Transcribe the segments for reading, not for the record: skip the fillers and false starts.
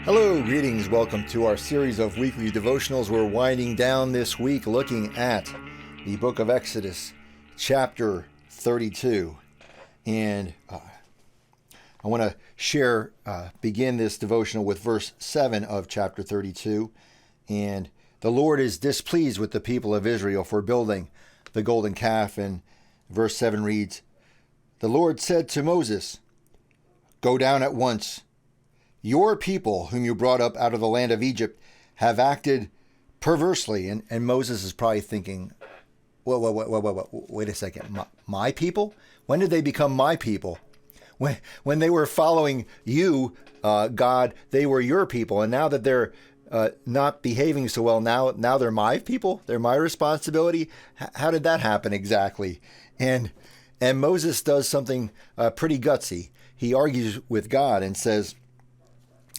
Hello, greetings. Welcome to our series of weekly devotionals. We're winding down this week looking at the book of Exodus, chapter 32. And I want to begin this devotional with verse 7 of chapter 32. And the Lord is displeased with the people of Israel for building the golden calf. And verse 7 reads, "The Lord said to Moses, 'Go down at once. Your people, whom you brought up out of the land of Egypt, have acted perversely.'" And Moses is probably thinking, wait a second. My people? When did they become my people? When they were following you, God, they were your people. And now that they're not behaving so well, now they're my people? They're my responsibility? How did that happen exactly? And Moses does something pretty gutsy. He argues with God and says,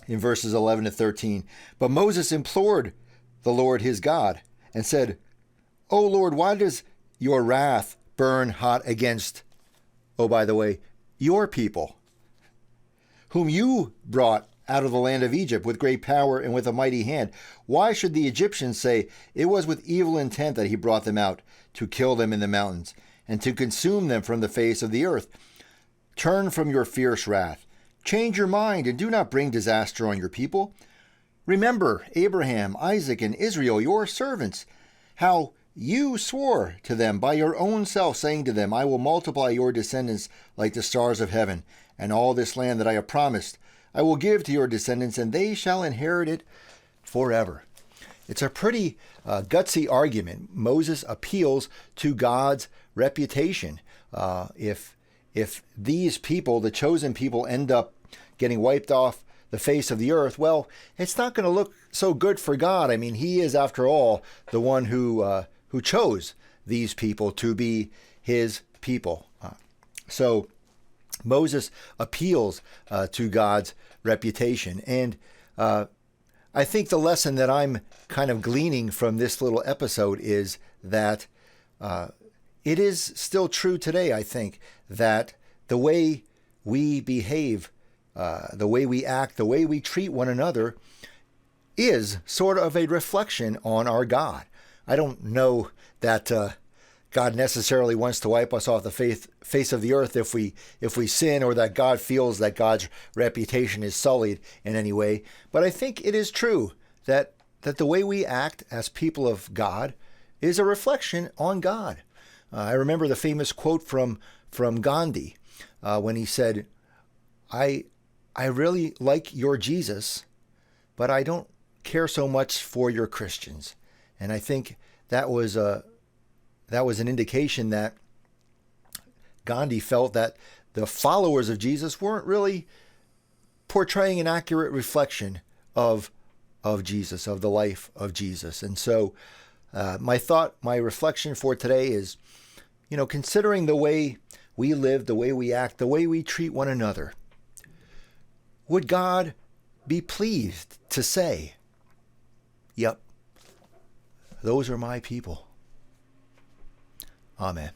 in verses 11 to 13, "But Moses implored the Lord his God and said, 'O Lord, why does your wrath burn hot against, oh, by the way, your people, whom you brought out of the land of Egypt with great power and with a mighty hand? Why should the Egyptians say, it was with evil intent that he brought them out to kill them in the mountains and to consume them from the face of the earth? Turn from your fierce wrath. Change your mind and do not bring disaster on your people. Remember Abraham, Isaac, and Israel, your servants, how you swore to them by your own self, saying to them, I will multiply your descendants like the stars of heaven, and all this land that I have promised I will give to your descendants, and they shall inherit it forever.'" It's a pretty gutsy argument. Moses appeals to God's reputation. If these people, the chosen people, end up getting wiped off the face of the earth, well, it's not going to look so good for God. I mean, he is, after all, the one who chose these people to be his people. So Moses appeals to God's reputation. And I think the lesson that I'm kind of gleaning from this little episode is that it is still true today, I think, that the way we behave, the way we act, the way we treat one another is sort of a reflection on our God. I don't know that God necessarily wants to wipe us off the face of the earth if we sin, or that God feels that God's reputation is sullied in any way. But I think it is true that the way we act as people of God is a reflection on God. I remember the famous quote from Gandhi when he said, I really like your Jesus, but I don't care so much for your Christians." And I think that was an indication that Gandhi felt that the followers of Jesus weren't really portraying an accurate reflection of Jesus, of the life of Jesus. And so my reflection for today is, considering the way we live, the way we act, the way we treat one another, would God be pleased to say, "Yep, those are my people"? Amen.